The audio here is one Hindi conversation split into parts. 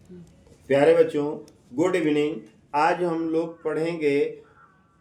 प्यारे बच्चों, गुड इवनिंग। आज हम लोग पढ़ेंगे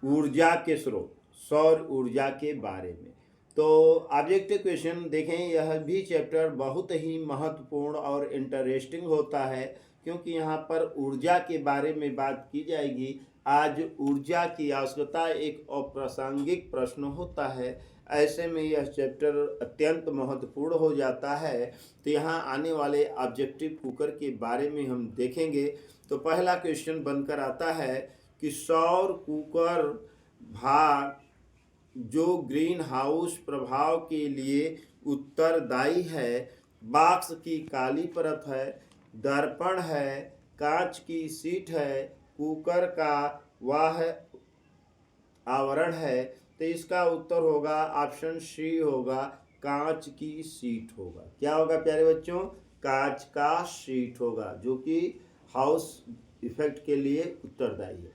ऊर्जा के स्रोत, सौर ऊर्जा के बारे में। तो ऑब्जेक्टिव क्वेश्चन देखें, यह भी चैप्टर बहुत ही महत्वपूर्ण और इंटरेस्टिंग होता है क्योंकि यहाँ पर ऊर्जा के बारे में बात की जाएगी। आज ऊर्जा की आवश्यकता एक अप्रासंगिक प्रश्न होता है, ऐसे में यह चैप्टर अत्यंत महत्वपूर्ण हो जाता है। तो यहाँ आने वाले ऑब्जेक्टिव कुकर के बारे में हम देखेंगे। तो पहला क्वेश्चन बनकर आता है कि सौर कुकर भाग जो ग्रीन हाउस प्रभाव के लिए उत्तरदायी है, बॉक्स की काली परत है, दर्पण है, कांच की सीट है, कुकर का वह आवरण है। तो इसका उत्तर होगा ऑप्शन सी होगा, कांच की सीट होगा। क्या होगा प्यारे बच्चों? कांच का सीट होगा, जो कि हाउस इफेक्ट के लिए उत्तरदायी है।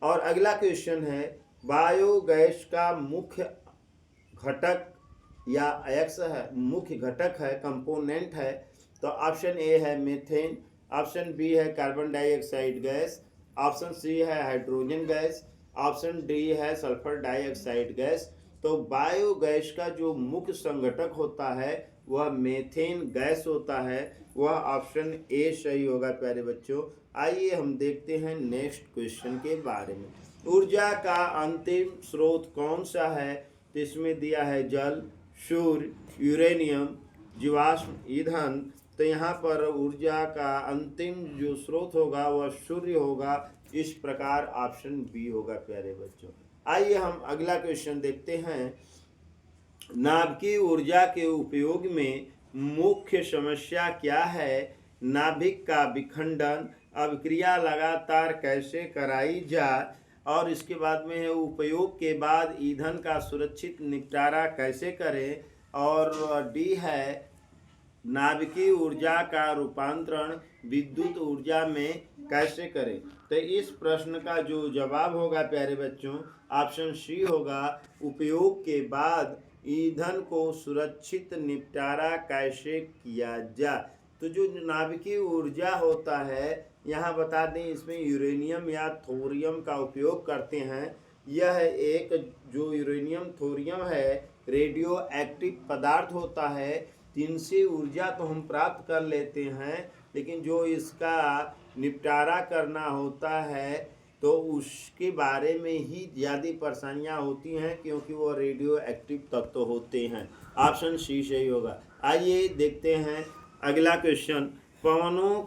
और अगला क्वेश्चन है, बायोगैस का मुख्य घटक या एक्स है, मुख्य घटक है, कंपोनेंट है। तो ऑप्शन ए है मीथेन, ऑप्शन बी है carbon dioxide gas, option c है हाइड्रोजन गैस, ऑप्शन डी है सल्फर डाइऑक्साइड गैस। तो बायोगैस का जो मुख्य संघटक होता है वह मीथेन गैस होता है, वह ऑप्शन ए सही होगा प्यारे बच्चों। आइए हम देखते हैं नेक्स्ट क्वेश्चन के बारे में। ऊर्जा का अंतिम स्रोत कौन सा है? तो इसमें दिया है जल, सूर्य, यूरेनियम, जीवाश्म ईंधन। तो यहाँ पर ऊर्जा का अंतिम जो स्रोत होगा वह सूर्य होगा। इस प्रकार ऑप्शन बी होगा प्यारे बच्चों। आइए हम अगला क्वेश्चन देखते हैं। नाभिकीय ऊर्जा के उपयोग में मुख्य समस्या क्या है? नाभिक का विखंडन, अभिक्रिया लगातार कैसे कराई जाए, और इसके बाद में है उपयोग के बाद ईंधन का सुरक्षित निपटारा कैसे करें, और डी है नाभिकीय ऊर्जा का रूपांतरण विद्युत ऊर्जा में कैसे करें। तो इस प्रश्न का जो जवाब होगा प्यारे बच्चों, ऑप्शन सी होगा, उपयोग के बाद ईंधन को सुरक्षित निपटारा कैसे किया जाए। तो जो नाभिकीय ऊर्जा होता है, यहाँ बता दें इसमें यूरेनियम या थोरियम का उपयोग करते हैं। यह एक जो यूरेनियम थोरियम है रेडियो एक्टिव पदार्थ होता है। इनसे ऊर्जा तो हम प्राप्त कर लेते हैं, लेकिन जो इसका निपटारा करना होता है तो उसके बारे में ही ज़्यादा परेशानियाँ होती हैं, क्योंकि वो रेडियो एक्टिव तत्व होते हैं। ऑप्शन सी सही होगा। आइए देखते हैं अगला क्वेश्चन। पवनों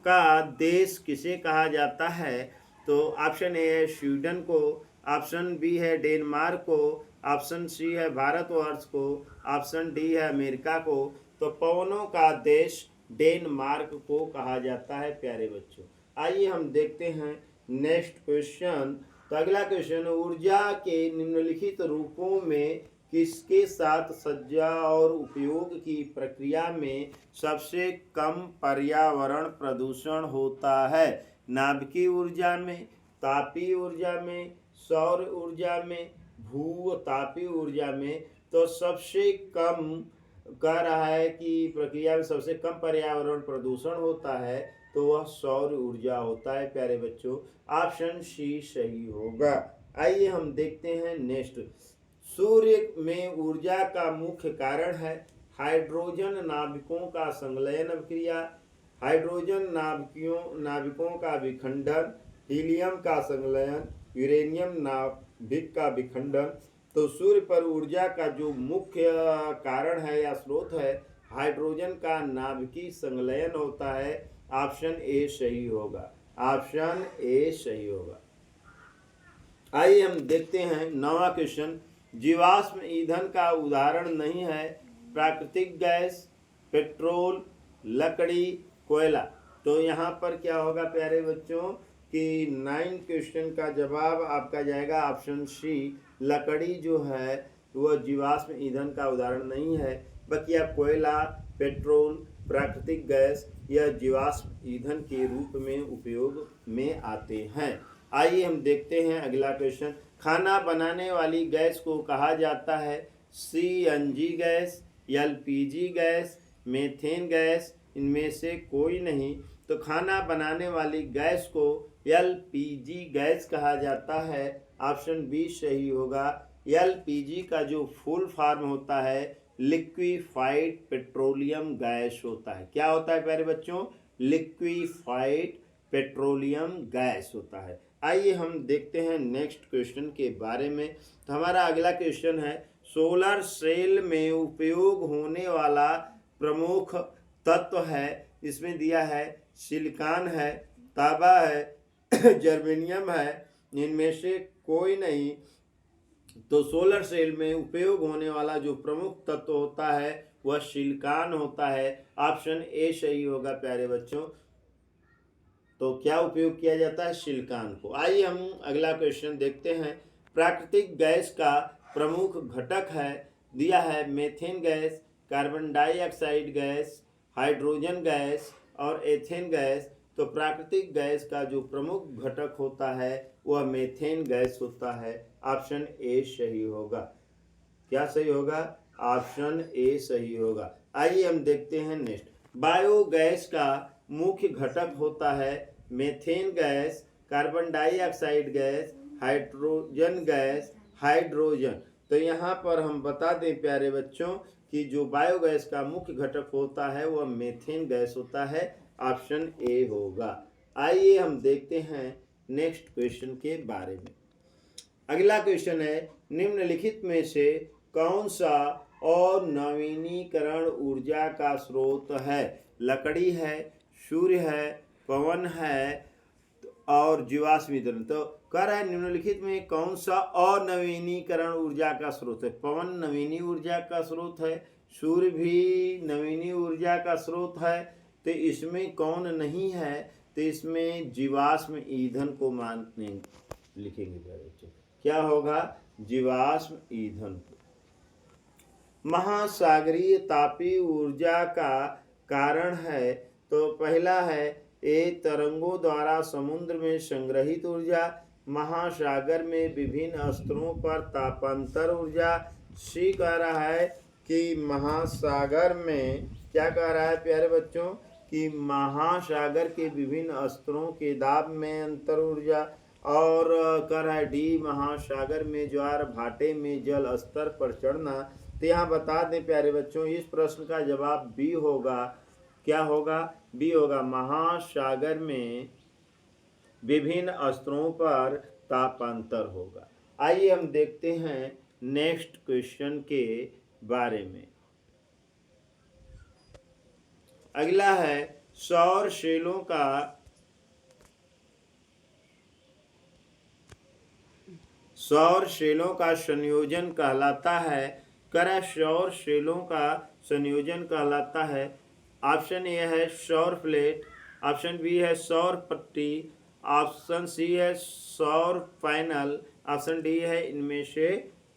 का देश किसे कहा जाता है? तो ऑप्शन ए है स्वीडन को, ऑप्शन बी है डेनमार्क को, ऑप्शन सी है भारतवर्ष को, ऑप्शन डी है अमेरिका को। तो पवनों का देश डेनमार्क को कहा जाता है प्यारे बच्चों। आइए हम देखते हैं नेक्स्ट क्वेश्चन। तो अगला क्वेश्चन, ऊर्जा के निम्नलिखित रूपों में किसके साथ सज्जा और उपयोग की प्रक्रिया में सबसे कम पर्यावरण प्रदूषण होता है? नाभिकीय ऊर्जा में, तापीय ऊर्जा में, सौर ऊर्जा में, भूतापीय ऊर्जा में। तो सबसे कम कह रहा है कि प्रक्रिया में सबसे कम पर्यावरण प्रदूषण होता है, तो वह सौर ऊर्जा होता है प्यारे बच्चों। ऑप्शन सी सही होगा। आइए हम देखते हैं नेक्स्ट। सूर्य में ऊर्जा का मुख्य कारण है हाइड्रोजन नाभिकों का संलयन अभिक्रिया, हाइड्रोजन नाभिकों का विखंडन, हीलियम का संलयन, यूरेनियम नाभिक का विखंडन। तो सूर्य पर ऊर्जा का जो मुख्य कारण है या स्रोत है, हाइड्रोजन का नाभिकीय संलयन होता है। ऑप्शन ए सही होगा। ऑप्शन ए सही होगा। आइए हम देखते हैं नवा क्वेश्चन। जीवाश्म ईंधन का उदाहरण नहीं है प्राकृतिक गैस, पेट्रोल, लकड़ी, कोयला। तो यहाँ पर क्या होगा प्यारे बच्चों कि 9 क्वेश्चन का जवाब आपका जाएगा ऑप्शन सी। लकड़ी जो है वह जीवाश्म ईंधन का उदाहरण नहीं है, बल्कि कोयला, पेट्रोल, प्राकृतिक गैस यह जीवाश्म ईंधन के रूप में उपयोग में आते हैं। आइए हम देखते हैं अगला क्वेश्चन। खाना बनाने वाली गैस को कहा जाता है CNG gas, LPG gas, methane gas, इनमें से कोई नहीं। तो खाना बनाने वाली गैस को एलपीजी गैस कहा जाता है। ऑप्शन बी सही होगा। एलपीजी का जो फुल फॉर्म होता है लिक्विफाइड पेट्रोलियम गैस होता है। क्या होता है प्यारे बच्चों? लिक्विफाइड पेट्रोलियम गैस होता है। आइए हम देखते हैं नेक्स्ट क्वेश्चन के बारे में। तो हमारा अगला क्वेश्चन है, सोलर सेल में उपयोग होने वाला प्रमुख तत्व है। इसमें दिया है सिलिकॉन है, तांबा है, जर्मेनियम है, इनमें से कोई नहीं। तो सोलर सेल में उपयोग होने वाला जो प्रमुख तत्व होता है वह सिलिकॉन होता है। ऑप्शन ए सही होगा प्यारे बच्चों। तो क्या उपयोग किया जाता है? सिलिकॉन को। आइए हम अगला क्वेश्चन देखते हैं। प्राकृतिक गैस का प्रमुख घटक है। दिया है methane gas, carbon dioxide gas, hydrogen gas और एथेन गैस। तो प्राकृतिक गैस का जो प्रमुख घटक होता है वह मीथेन गैस होता है। ऑप्शन ए सही होगा। क्या सही होगा? ऑप्शन ए सही होगा। आइए हम देखते हैं नेक्स्ट। बायोगैस का मुख्य घटक होता है methane gas, carbon dioxide gas, hydrogen gas, hydrogen. तो यहाँ पर हम बता दें प्यारे बच्चों कि जो बायोगैस का मुख्य घटक होता है वह मीथेन गैस होता है। ऑप्शन ए होगा। आइए हम देखते हैं नेक्स्ट क्वेश्चन के बारे में। अगला क्वेश्चन है, निम्नलिखित में से कौन सा और नवीनीकरण ऊर्जा का स्रोत है? लकड़ी है, सूर्य है, पवन है और जीवाश्म ईंधन। तो कह रहा है निम्नलिखित में कौन सा और नवीनीकरण ऊर्जा का स्रोत है? पवन नवीनी ऊर्जा का स्रोत है, सूर्य भी नवीनी ऊर्जा का स्रोत है। तो इसमें कौन नहीं है? तो इसमें जीवाश्म ईंधन को मानने लिखेंगे प्यारे बच्चों। क्या होगा? जीवाश्म ईंधन। महासागरीय तापीय ऊर्जा का कारण है। तो पहला है ए तरंगों द्वारा समुद्र में संग्रहित ऊर्जा, महासागर में विभिन्न स्तरों पर तापांतर ऊर्जा। सी कह रहा है कि महासागर में, क्या कह रहा है प्यारे बच्चों, कि महासागर के विभिन्न स्तरों के दाब में अंतर ऊर्जा। और कह रहा है डी महासागर में ज्वार भाटे में जल स्तर पर चढ़ना। तो यहाँ बता दें प्यारे बच्चों, इस प्रश्न का जवाब बी होगा। क्या होगा? बी होगा। महासागर में विभिन्न स्तरों पर तापांतर होगा। आइए हम देखते हैं नेक्स्ट क्वेश्चन के बारे में। अगला है सौर सेलों का संयोजन कहलाता है। करा सौर सेलों का संयोजन कहलाता है। ऑप्शन ए है सौर प्लेट, ऑप्शन बी है सौर पट्टी, ऑप्शन सी है सौर पैनल, ऑप्शन डी है इनमें से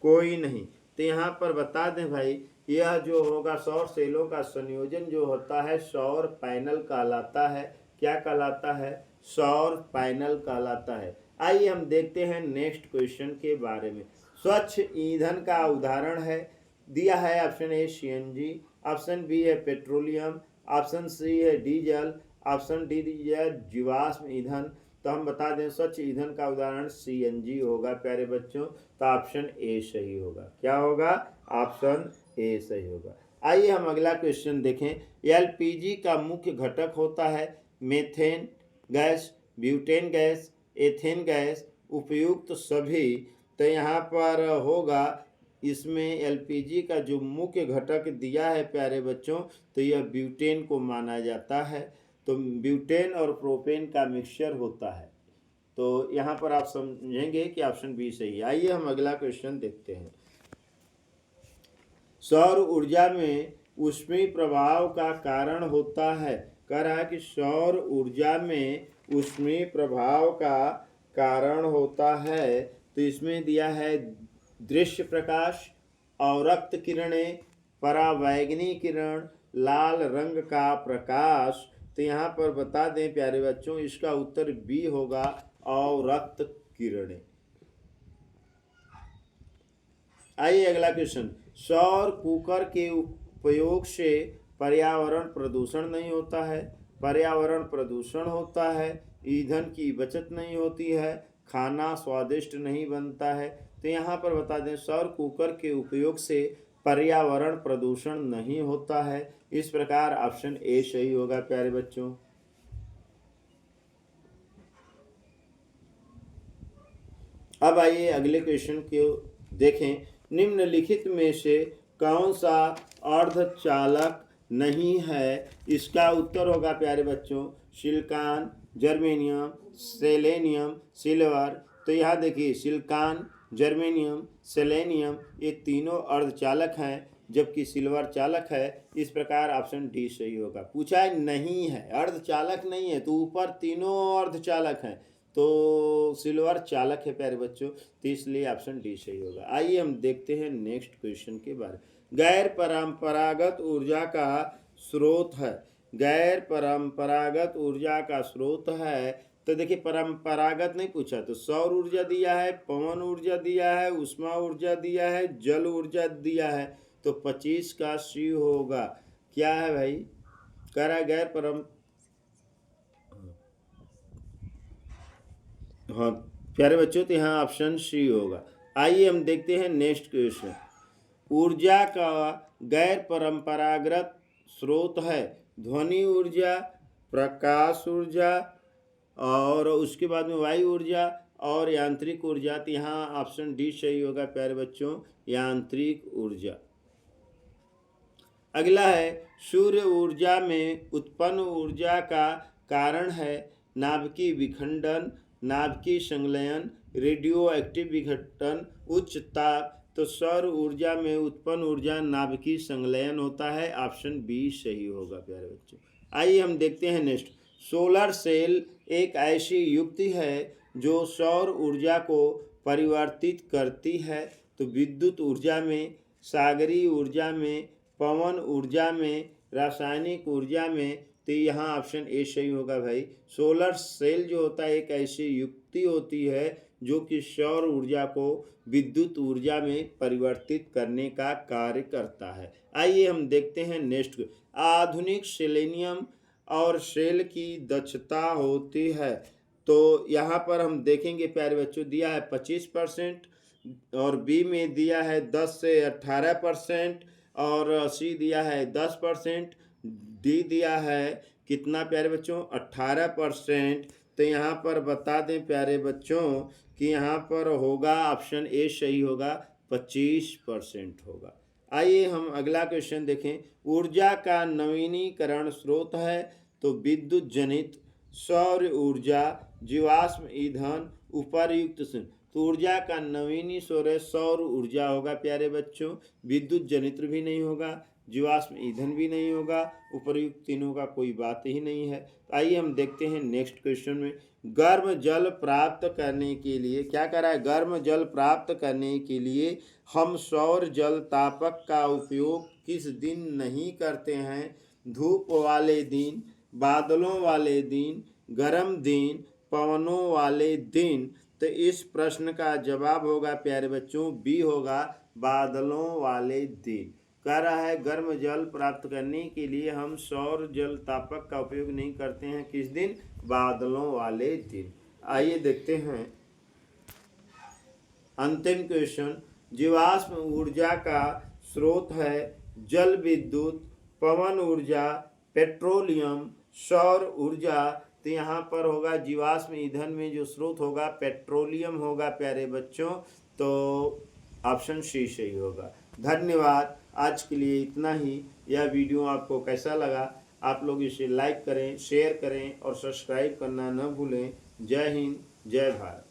कोई नहीं। तो यहाँ पर बता दें भाई, यह जो होगा सौर सेलों का संयोजन जो होता है सौर पैनल कहलाता है। क्या कहलाता है? सौर पैनल कहलाता है। आइए हम देखते हैं नेक्स्ट क्वेश्चन के बारे में। स्वच्छ ईंधन का उदाहरण है। दिया है option a CNG, option b है पेट्रोलियम, ऑप्शन सी है डीजल, ऑप्शन डी है जीवाश्म ईंधन। तो हम बता दें स्वच्छ ईंधन का उदाहरण सीएनजी होगा प्यारे बच्चों। तो ऑप्शन ए सही होगा। क्या होगा? ऑप्शन ए सही होगा। आइए हम अगला क्वेश्चन देखें। एलपीजी का मुख्य घटक होता है methane gas, butane gas, ethane gas, उपयुक्त सभी। तो यहाँ पर होगा, इसमें एलपीजी का जो मुख्य घटक दिया है प्यारे बच्चों, तो यह ब्यूटेन को माना जाता है। तो ब्यूटेन और प्रोपेन का मिक्सचर होता है। तो यहाँ पर आप समझेंगे कि ऑप्शन बी सही है। आइए हम अगला क्वेश्चन देखते हैं। सौर ऊर्जा में ऊष्मीय प्रभाव का कारण होता है। कह रहा है कि सौर ऊर्जा में ऊष्मीय प्रभाव का कारण होता है। तो इसमें दिया है दृश्य प्रकाश, अवरक्त किरणें, परावैंगनी किरण, लाल रंग का प्रकाश। तो यहाँ पर बता दें प्यारे बच्चों, इसका उत्तर बी होगा, अवरक्त किरणें। आइए अगला क्वेश्चन। सौर कुकर के उपयोग से पर्यावरण प्रदूषण नहीं होता है, पर्यावरण प्रदूषण होता है, ईंधन की बचत नहीं होती है, खाना स्वादिष्ट नहीं बनता है। तो यहाँ पर बता दें सौर कुकर के उपयोग से पर्यावरण प्रदूषण नहीं होता है। इस प्रकार ऑप्शन ए सही होगा प्यारे बच्चों। अब आइए अगले क्वेश्चन को देखें। निम्नलिखित में से कौन सा अर्धचालक नहीं है? इसका उत्तर होगा प्यारे बच्चों सिलिकॉन, जर्मेनियम, सेलेनियम, सिल्वर। तो यहाँ देखिए सिलिकॉन, जर्मेनियम, सेलेनियम ये तीनों अर्धचालक हैं, जबकि सिल्वर चालक है। इस प्रकार ऑप्शन डी सही होगा। पूछा है नहीं है, अर्धचालक नहीं है, तो ऊपर तीनों अर्धचालक हैं, तो सिल्वर चालक है प्यारे बच्चों, तो इसलिए ऑप्शन डी सही होगा। आइए हम देखते हैं नेक्स्ट क्वेश्चन के बारे में। गैर परंपरागत ऊर्जा का स्रोत है, गैर परंपरागत ऊर्जा का स्रोत है। तो देखिए परंपरागत नहीं पूछा, तो सौर ऊर्जा दिया है, पवन ऊर्जा दिया है, उष्मा ऊर्जा दिया है, जल ऊर्जा दिया है। तो 25 का सी होगा। क्या है भाई? कह रहा है गैर परम हाँ प्यारे बच्चों, तो यहाँ ऑप्शन सी होगा। आइए हम देखते हैं नेक्स्ट क्वेश्चन। ऊर्जा का गैर परंपरागत स्रोत है ध्वनि ऊर्जा, प्रकाश ऊर्जा और उसके बाद में वायु ऊर्जा और यांत्रिक ऊर्जा। तो यहाँ ऑप्शन डी सही होगा प्यारे बच्चों, यांत्रिक ऊर्जा। अगला है सूर्य ऊर्जा में उत्पन्न ऊर्जा का कारण है नाभिकीय विखंडन, नाभिकीय संलयन, रेडियो एक्टिव विघटन, उच्च ताप। तो सौर ऊर्जा में उत्पन्न ऊर्जा नाभिकीय संलयन होता है। ऑप्शन बी सही होगा प्यारे बच्चों। आइए हम देखते हैं नेक्स्ट। सोलर सेल एक ऐसी युक्ति है जो सौर ऊर्जा को परिवर्तित करती है। तो विद्युत ऊर्जा में, सागरीय ऊर्जा में, पवन ऊर्जा में, रासायनिक ऊर्जा में। तो यहाँ ऑप्शन ए सही होगा भाई। सोलर सेल जो होता है एक ऐसी युक्ति होती है जो कि सौर ऊर्जा को विद्युत ऊर्जा में परिवर्तित करने का कार्य करता है। आइए हम देखते हैं नेक्स्ट। आधुनिक सेलेनियम और सेल की दक्षता होती है। तो यहाँ पर हम देखेंगे प्यारे बच्चों, दिया है 25% और बी में दिया है 10 से 18% और सी दिया है 10%, डी दिया है कितना प्यारे बच्चों 18%। तो यहाँ पर बता दें प्यारे बच्चों कि यहाँ पर होगा ऑप्शन ए सही होगा, 25% होगा। आइए हम अगला क्वेश्चन देखें। ऊर्जा का नवीनीकरण स्रोत है तो विद्युत जनित, सौर ऊर्जा, जीवाश्म ईंधन, उपर्युक्त से। तो ऊर्जा का नवीनी स्रोत सौर ऊर्जा होगा प्यारे बच्चों, विद्युत जनित्र भी नहीं होगा, जीवाश्म ईंधन भी नहीं होगा, उपर्युक्त तीनों का कोई बात ही नहीं है। तो आइए हम देखते हैं नेक्स्ट क्वेश्चन में। गर्म जल प्राप्त करने के लिए क्या कर रहा है? गर्म जल प्राप्त करने के लिए हम सौर जल तापक का उपयोग किस दिन नहीं करते हैं? धूप वाले दिन, बादलों वाले दिन, गर्म दिन, पवनों वाले दिन। तो इस प्रश्न का जवाब होगा प्यारे बच्चों बी होगा, बादलों वाले दिन। कह रहा है गर्म जल प्राप्त करने के लिए हम सौर जल तापक का उपयोग नहीं करते हैं, किस दिन? बादलों वाले दिन। आइए देखते हैं अंतिम क्वेश्चन। जीवाश्म ऊर्जा का स्रोत है जल विद्युत, पवन ऊर्जा, पेट्रोलियम, सौर ऊर्जा। तो यहाँ पर होगा जीवाश्म ईंधन में जो स्रोत होगा पेट्रोलियम होगा प्यारे बच्चों, तो ऑप्शन सी सही होगा। धन्यवाद। आज के लिए इतना ही। यह वीडियो आपको कैसा लगा? आप लोग इसे लाइक करें, शेयर करें और सब्सक्राइब करना न भूलें। जय हिंद, जय भारत।